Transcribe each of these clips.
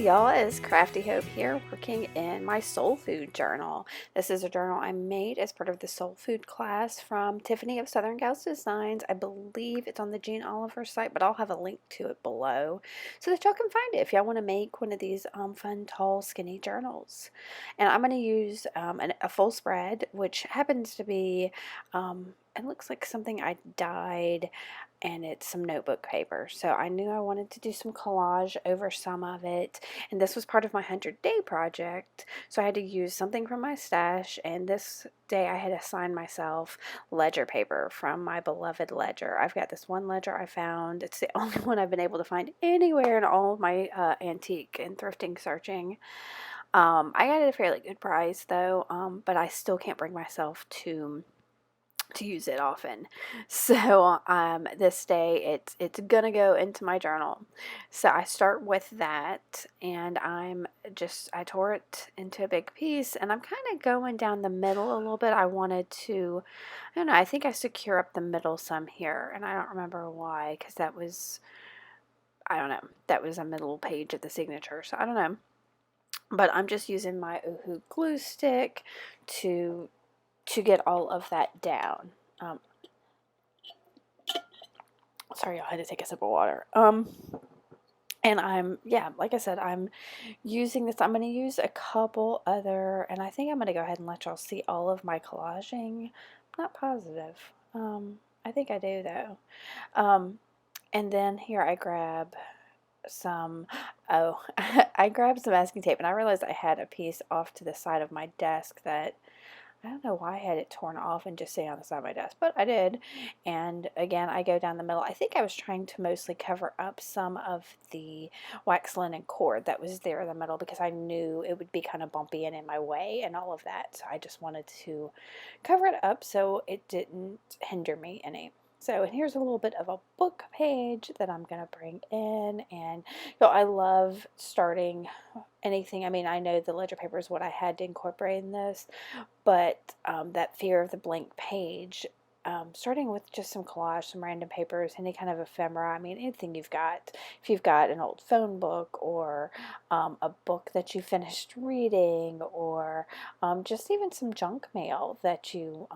y'all, it's Crafty Hope here, working in my soul food journal. This is a journal I made as part of the soul food class from Tiffany of Southern Gals Designs. I believe it's on the Jean Oliver site, but I'll have a link to it below so that y'all can find it if y'all want to make one of these fun, tall, skinny journals. And I'm going to use a full spread, which happens to be, it looks like something I dyed, and it's some notebook paper. So I knew I wanted to do some collage over some of it, and this was part of my 100-day project, so I had to use something from my stash, and this day I had assigned myself ledger paper from my beloved ledger. I've got this one ledger I found. It's the only one I've been able to find anywhere in all of my antique and thrifting searching. I got it at a fairly good price though, but I still can't bring myself to use it often. So this day it's gonna go into my journal. So I start with that, and I tore it into a big piece, and I'm kind of going down the middle a little bit. I wanted to, I don't know, I think I secure up the middle some here, and I don't remember why, because that was, I don't know, that was a middle page of the signature, so I don't know. But I'm just using my Oohoo glue stick to get all of that down. Sorry, I had to take a sip of water. And like I said, I'm using this. I'm going to use a couple other, and I think I'm going to go ahead and let y'all see all of my collaging. I'm not positive. I think I do though. And then here I grab some, I grabbed some masking tape, and I realized I had a piece off to the side of my desk that I don't know why I had it torn off and just sitting on the side of my desk, but I did. And again, I go down the middle. I think I was trying to mostly cover up some of the wax linen cord that was there in the middle, because I knew it would be kind of bumpy and in my way and all of that. So I just wanted to cover it up so it didn't hinder me any. So, and here's a little bit of a book page that I'm going to bring in. And I love starting anything. I mean, I know the ledger paper is what I had to incorporate in this, but that fear of the blank page, starting with just some collage, some random papers, any kind of ephemera. I mean, anything you've got. If you've got an old phone book, or a book that you finished reading, or just even some junk mail that you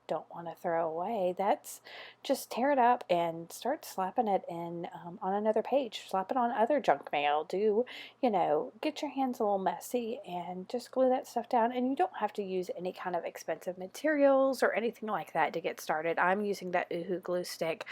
don't want to throw away, that's just tear it up and start slapping it in on another page. Slap it on other junk mail. Get your hands a little messy and just glue that stuff down. And you don't have to use any kind of expensive materials or anything like that to get started. I'm using that Oohoo glue stick,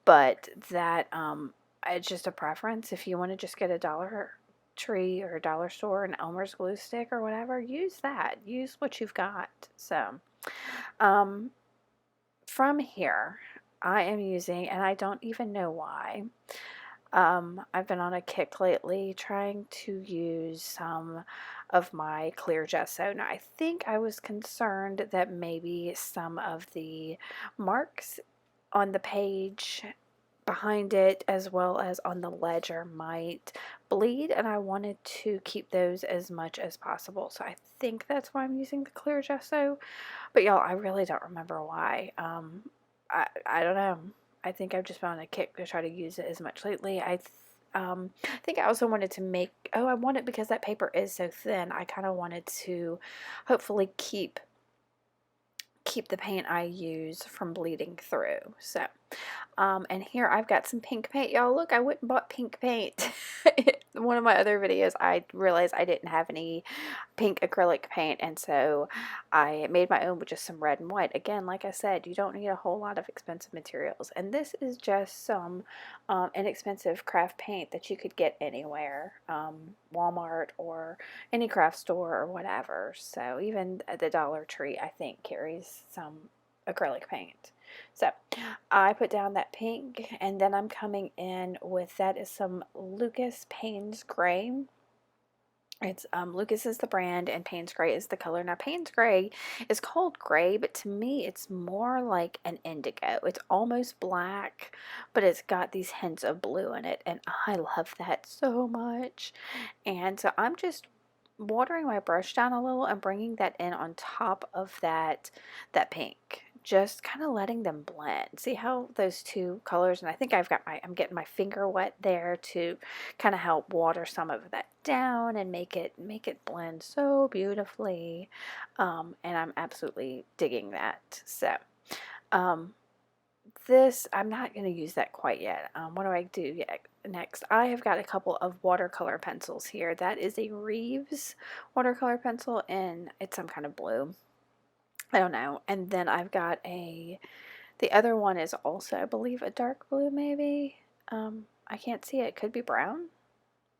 but that it's just a preference. If you want to just get a Dollar Tree or a dollar store and Elmer's glue stick or whatever, use that. Use what you've got. So from here, I am using, and I don't even know why, I've been on a kick lately trying to use some of my clear gesso. Now, I think I was concerned that maybe some of the marks on the page behind it, as well as on the ledger, might bleed, and I wanted to keep those as much as possible. So I think that's why I'm using the clear gesso. But y'all, I really don't remember why. I don't know. I think I've just been on a kick to try to use it as much lately. I think I also wanted to make, I wanted, because that paper is so thin, I kind of wanted to hopefully keep the paint I use from bleeding through. So, and here I've got some pink paint. Y'all, look, I went and bought pink paint. In one of my other videos, I realized I didn't have any pink acrylic paint, and so I made my own with just some red and white. Again, like I said, you don't need a whole lot of expensive materials, and this is just some inexpensive craft paint that you could get anywhere, Walmart or any craft store or whatever. So even the Dollar Tree, I think, carries some acrylic paint. So I put down that pink, and then I'm coming in with, that is some Lucas Payne's Gray. It's Lucas is the brand, and Payne's Gray is the color. Now, Payne's Gray is called gray, but to me it's more like an indigo. It's almost black, but it's got these hints of blue in it, and I love that so much. And so I'm just watering my brush down a little and bringing that in on top of that pink, just kind of letting them blend. See how those two colors, and I think I'm getting my finger wet there to kind of help water some of that down and make it blend so beautifully. And I'm absolutely digging that. So, um, this, I'm not going to use that quite yet. What do I do yet? Next, I have got a couple of watercolor pencils here. That is a Reeves watercolor pencil, and it's some kind of blue. I don't know. And then I've got the other one is also, I believe, a dark blue, maybe. I can't see it. Could be brown.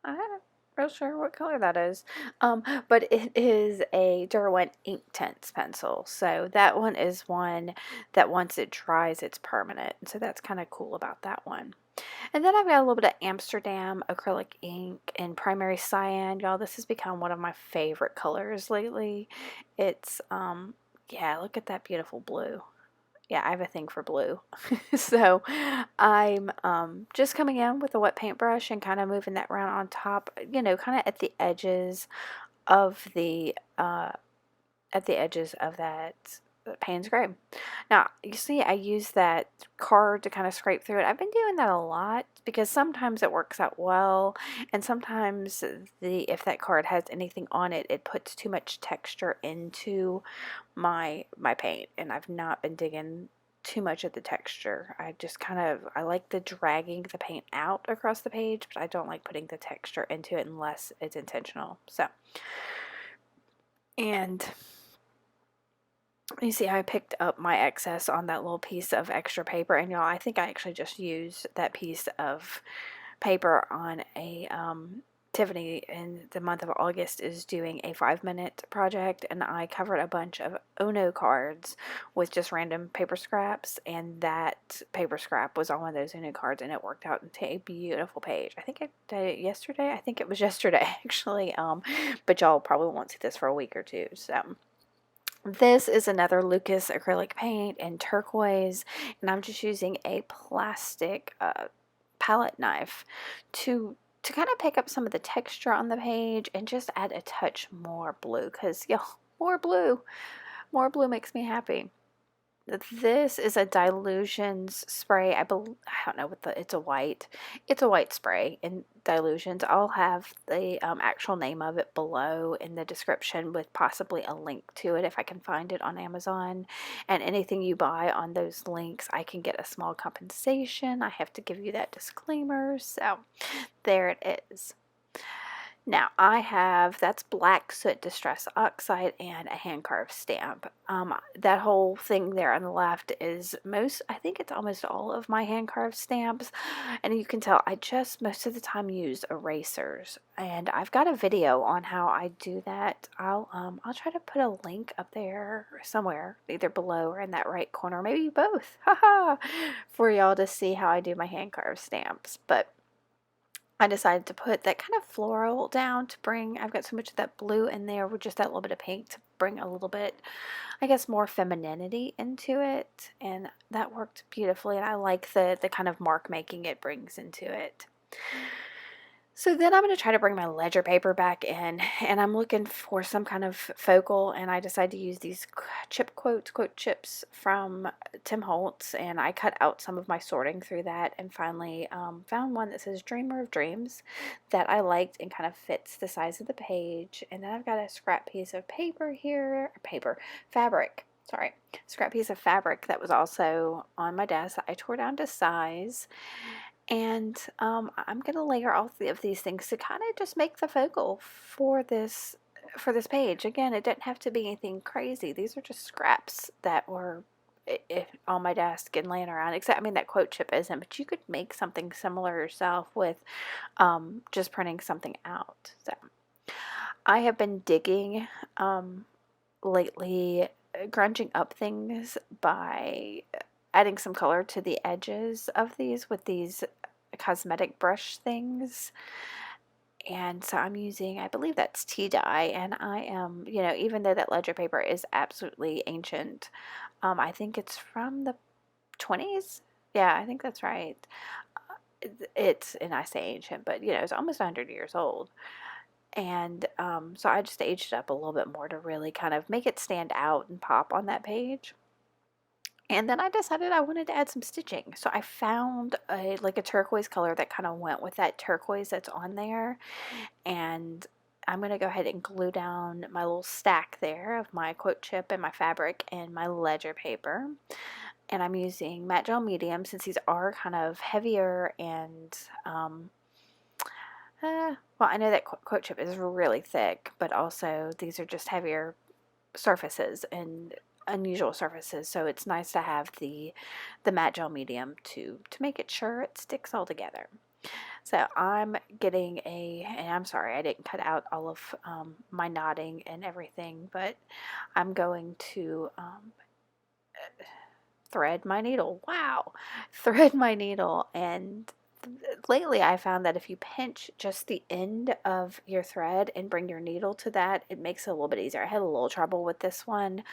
I'm not real sure what color that is. But it is a Derwent Ink Tints pencil. So that one is one that once it dries, it's permanent. So that's kind of cool about that one. And then I've got a little bit of Amsterdam acrylic ink in primary cyan. Y'all, this has become one of my favorite colors lately. It's, yeah, look at that beautiful blue. Yeah, I have a thing for blue. So I'm just coming in with a wet paintbrush and kind of moving that around on top, kind of of the, uh, at the edges of that Payne's Gray. Now, you see, I use that card to kind of scrape through it. I've been doing that a lot because sometimes it works out well, and sometimes if that card has anything on it, it puts too much texture into my paint, and I've not been digging too much at the texture. I like the dragging the paint out across the page, but I don't like putting the texture into it unless it's intentional. So, and you see, I picked up my excess on that little piece of extra paper, and y'all, I think I actually just used that piece of paper on a Tiffany in the month of August is doing a 5-minute project, and I covered a bunch of Ono cards with just random paper scraps, and that paper scrap was on one of those Ono cards, and it worked out into a beautiful page. I think I did it yesterday. I think it was yesterday actually, but y'all probably won't see this for a week or two. So this is another Lucas acrylic paint in turquoise, and I'm just using a plastic palette knife to kind of pick up some of the texture on the page and just add a touch more blue, because more blue makes me happy. This is a Dilutions spray. I don't know what it's a white spray in Dilutions. I'll have the actual name of it below in the description with possibly a link to it if I can find it on Amazon. And anything you buy on those links, I can get a small compensation. I have to give you that disclaimer. So there it is. Now that's Black Soot Distress Oxide and a hand carved stamp. That whole thing there on the left is I think it's almost all of my hand carved stamps, and you can tell I just most of the time use erasers. And I've got a video on how I do that. I'll try to put a link up there somewhere, either below or in that right corner, maybe both, haha, for y'all to see how I do my hand carved stamps. But I decided to put that kind of floral down to bring, I've got so much of that blue in there with just that little bit of pink to bring a little bit, I guess, more femininity into it. And that worked beautifully. And I like the kind of mark making it brings into it. So then I'm going to try to bring my ledger paper back in, and I'm looking for some kind of focal, and I decided to use these quote chips from Tim Holtz, and I cut out some of my sorting through that and finally found one that says Dreamer of Dreams that I liked and kind of fits the size of the page. And then I've got a scrap piece of fabric. Sorry, scrap piece of fabric that was also on my desk that I tore down to size. And I'm going to layer all of these things to kind of just make the focal for this page. Again, it didn't have to be anything crazy. These are just scraps that were on my desk and laying around. Except, I mean, that quote chip isn't, but you could make something similar yourself with just printing something out. So I have been digging lately, grunging up things by adding some color to the edges of these with these cosmetic brush things. And so I'm using, I believe that's tea dye, and I am, even though that ledger paper is absolutely ancient, I think it's from the 20s. Yeah, I think that's right. And I say ancient, but it's almost 100 years old. And so I just aged it up a little bit more to really kind of make it stand out and pop on that page. And then I decided I wanted to add some stitching. So I found a turquoise color that kind of went with that turquoise that's on there. And I'm going to go ahead and glue down my little stack there of my quote chip and my fabric and my ledger paper. And I'm using matte gel medium since these are kind of heavier and well, I know that quote chip is really thick, but also these are just heavier surfaces and unusual surfaces, so it's nice to have the matte gel medium to make it sure it sticks all together. So I'm getting and I'm sorry I didn't cut out all of my knotting and everything, but I'm going to thread my needle. Wow, thread my needle. And lately I found that if you pinch just the end of your thread and bring your needle to that, it makes it a little bit easier. I had a little trouble with this one,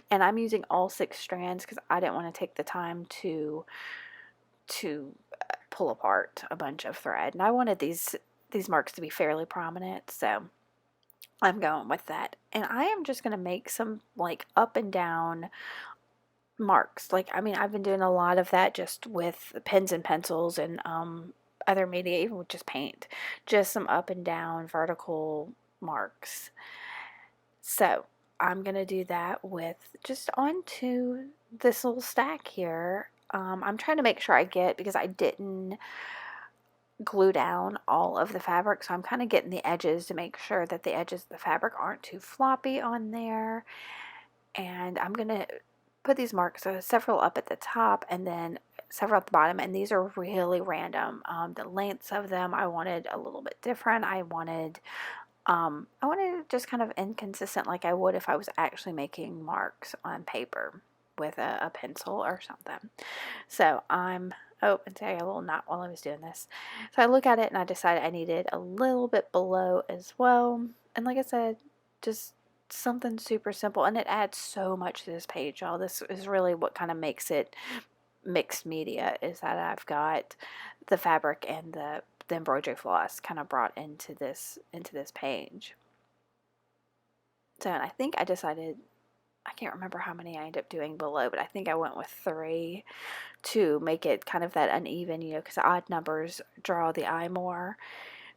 and I'm using all 6 strands because I didn't want to take the time to pull apart a bunch of thread, and I wanted these marks to be fairly prominent, so I'm going with that. And I am just going to make some like up and down marks. Like, I mean, I've been doing a lot of that just with pens and pencils and other media, even with just paint, just some up and down vertical marks. So I'm gonna do that with just onto this little stack here. I'm trying to make sure I get, because I didn't glue down all of the fabric, so I'm kind of getting the edges to make sure that the edges of the fabric aren't too floppy on there. And I'm gonna put these marks, so several up at the top and then several at the bottom, and these are really random. The lengths of them I wanted a little bit different. I wanted it just kind of inconsistent, like I would if I was actually making marks on paper with a pencil or something. So and see, I got a little knot while I was doing this. So I look at it and I decided I needed a little bit below as well. And like I said, just something super simple, and it adds so much to this page, y'all. This is really what kind of makes it mixed media, is that I've got the fabric and the embroidery floss kind of brought into this page. So, and I think I decided, I can't remember how many I ended up doing below, but I think I went with 3 to make it kind of that uneven, you know, because odd numbers draw the eye more.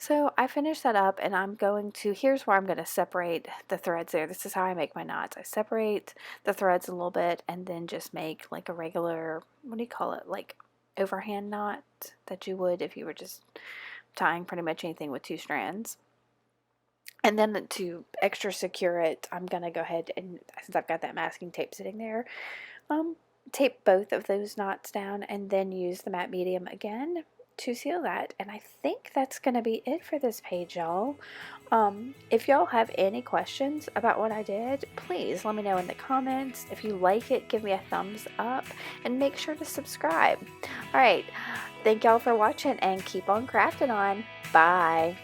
So I finished that up, and I'm going to, here's where I'm going to separate the threads there. This is how I make my knots. I separate the threads a little bit and then just make like a regular, what do you call it, like overhand knot that you would if you were just tying pretty much anything with 2 strands. And then to extra secure it, I'm going to go ahead and, since I've got that masking tape sitting there, tape both of those knots down and then use the matte medium again to seal that. And I think that's going to be it for this page, y'all. If y'all have any questions about what I did, please let me know in the comments. If you like it, give me a thumbs up and make sure to subscribe. All right, thank y'all for watching, and keep on crafting on. Bye.